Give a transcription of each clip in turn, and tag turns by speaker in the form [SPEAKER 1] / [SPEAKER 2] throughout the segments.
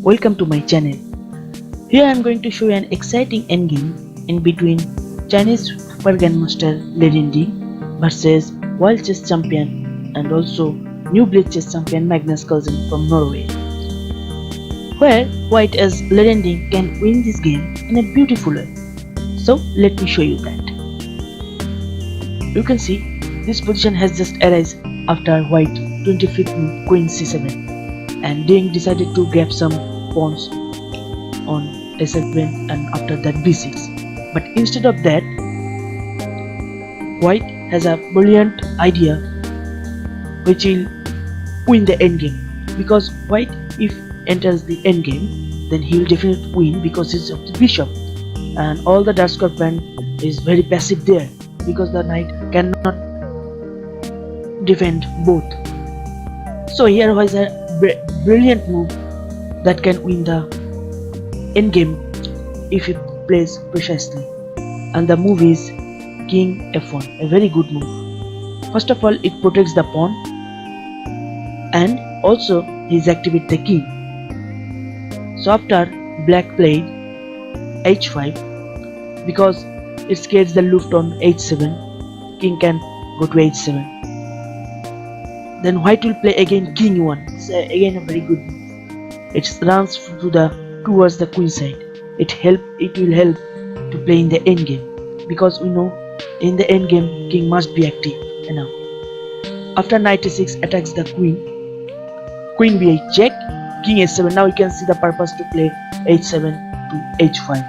[SPEAKER 1] welcome to my channel. Here I am going to show you an exciting endgame in between Chinese Super Grandmaster Liren versus World Chess Champion and also new Blitz Chess Champion Magnus Carlsen from Norway, where White as Liren can win this game in a beautiful way. So let me show you that. You can see this position has just arisen after White 25th move Queen c7, and Ding decided to grab some pawns on a7 and after that b6. But instead of that, White has a brilliant idea which will win the endgame, because White, if enters the endgame, then he will definitely win because he's of the bishop, and all the dark scorpion is very passive there because the knight cannot defend both. So here was a brilliant move that can win the endgame if he plays precisely, and the move is King f1, a very good move. First of all, it protects the pawn, and also he's activate the king. So after black played h5, because it scares the luft on h7, king can go to h7. Then White will play again king e1. It's again a very good move. It runs towards the queen side. It will help to play in the endgame, because we know in the endgame king must be active. And now after knight a6 attacks the queen, queen b8 check, king h7. Now you can see the purpose to play h7 to h5.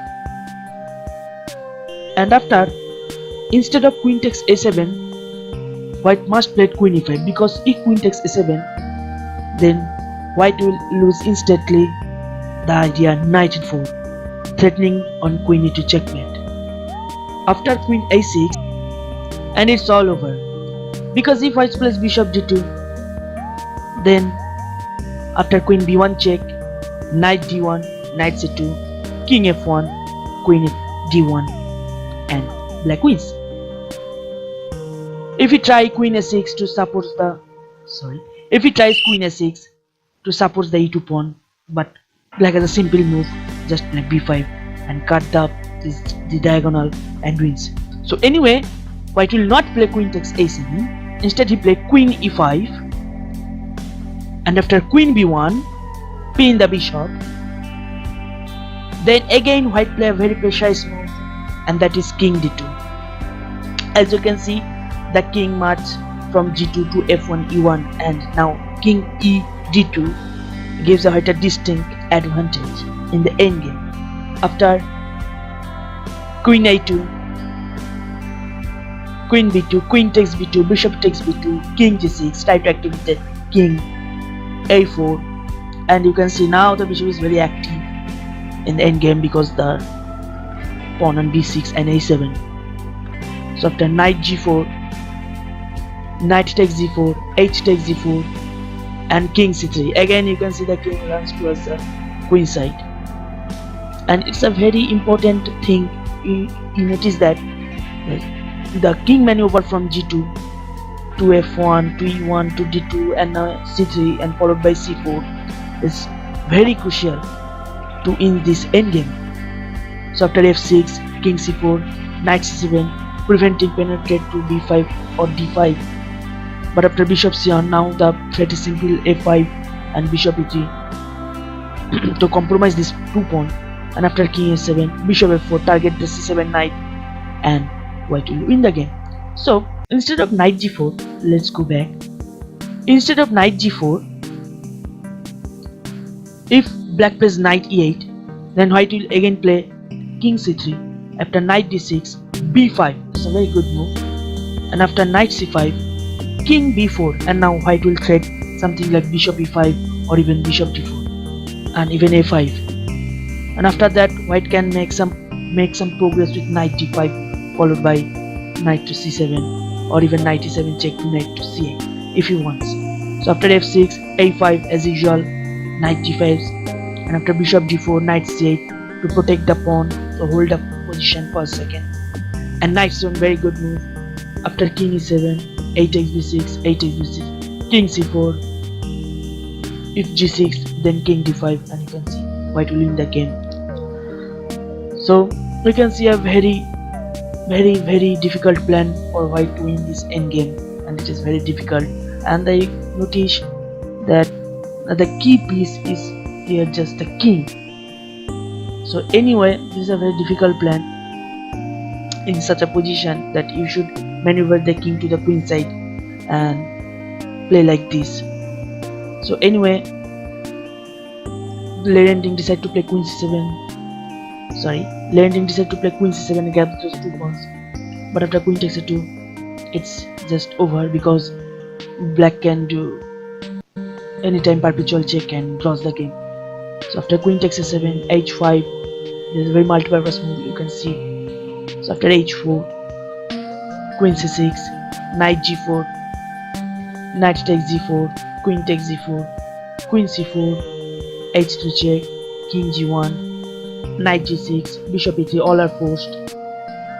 [SPEAKER 1] And after, instead of queen takes a7, White must play queen e5, because if queen takes a7, then White will lose instantly the idea knight e4, threatening on queen e2 checkmate. After queen a6, and it's all over, because if White plays bishop d2, then after queen b1 check, knight d1, knight c2, king f1, queen d1, and black wins. If he tries queen a6 to support the if he tries queen a6 to support the e2 pawn, but black has a simple move, just play b5 and cut the diagonal and wins. So anyway, White will not play queen takes a7. Instead he play queen e5, and after queen b1, pin the bishop. Then again White play a very precise move, and that is king d2. As you can see, the king marched from g2 to f1 e1, and now king e d2 gives White a distinct advantage in the endgame. After queen a2, queen b2, queen takes b2, bishop takes b2, king g6, try to activate the king a4, and you can see now the bishop is very active in the endgame because the pawn on b6 and a7. So after knight g4, knight takes g4, h takes g4, and king c3. Again you can see the king runs towards the queen side, and it's a very important thing. You notice that the king maneuver from g2 to f1 to e1 to d2 and now c3 and followed by c4 is very crucial to win this endgame. So after f6, king c4, knight c7, preventing penetrate to b5 or d5. But after bishop c1, now the threat is simple a5 and bishop e3 to compromise this two pawn. And after king a7, bishop f4, target the c7 knight, and White will win the game. So instead of knight g4, let's go back. Instead of knight g4, if black plays knight e8, then White will again play king c3. After knight d6, b5. It's a very good move. And after knight c5, king b4, and now White will threat something like bishop e5 or even bishop d4 and even a5. And after that, White can make some progress with knight d5 followed by knight to c7 or even knight e7 check to knight to c8 if he wants. So after f6, a5 as usual, knight g5, and after bishop d4, knight c8 to protect the pawn, so hold the position for a second, and knight c1, very good move. After king e7, a takes b6, a takes b6, king c4, if g6, then king d5, and you can see white will win the game. So we can see a very difficult plan for white to win this endgame, and it is very difficult. And I notice that the key piece is here just the king. So anyway, this is a very difficult plan in such a position that you should maneuver the king to the queen side and play like this. So anyway, Liren decided to play queen c7. Liren decided to play queen c7 and grab those 2 pawns. But after queen takes a2, it's just over because black can do anytime perpetual check and draws the game. So after queen takes a7, h5, there's a very multi-purpose move you can see. So after h4, queen c6, knight g4, knight takes g4, queen takes g4, queen c4, h2 check, king g1, knight g6, bishop e3, all are forced,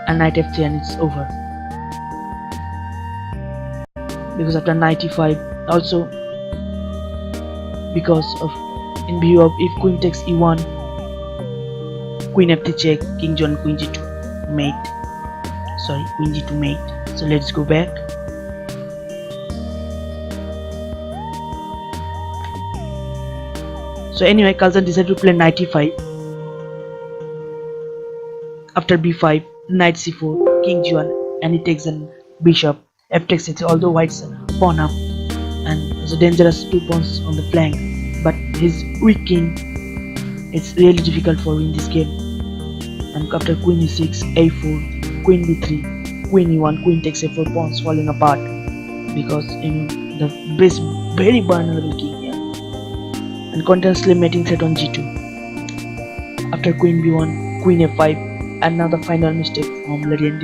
[SPEAKER 1] and knight f3, and it's over. Because after knight e5, also because of in view of if queen takes e1, queen f3 check, king g1, queen g2 mate, queen g2 mate. So let's go back. So anyway, Carlsen decided to play knight e5. After b5, knight c4, king g1, and he takes a bishop, f takes it, although white's pawn up, and there's a dangerous 2 pawns on the flank, but his weak king, it's really difficult for win this game. And after queen e6, a4, queen b3, queen e1, queen takes a4, pawns falling apart because the base very vulnerable king here. And continuously mating threat on g2. After queen b1, queen f5, and now the final mistake from Liren,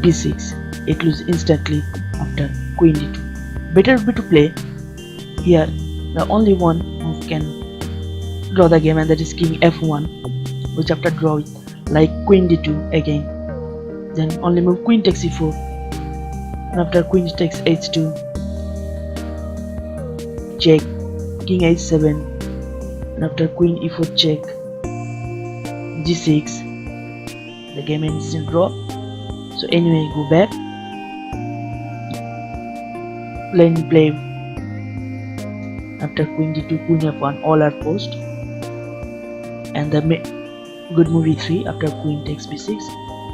[SPEAKER 1] b6. It loses instantly after queen d2. Better would be to play here the only one who can draw the game, and that is king f1, which after draw with like queen d2 again, then only move queen takes e4, and after queen takes h2, check, king h7, and after queen e4 check, g6, the game ends in draw. So anyway, go back, play after queen d2, queen f1, all are forced, and the good move e3 after queen takes b6,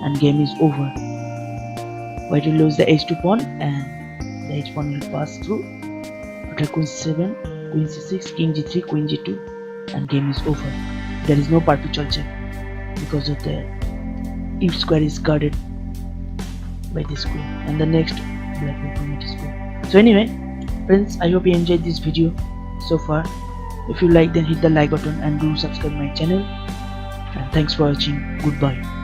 [SPEAKER 1] and game is over. White will lose the h2 pawn, and the h pawn will pass through. After queen c7, queen c6, king g3, queen g2, and game is over. There is no perpetual check because of the if square is guarded by this queen, and the next black will bring it square. So anyway, friends, I hope you enjoyed this video so far. If you like, then hit the like button and do subscribe my channel, and thanks for watching. Goodbye.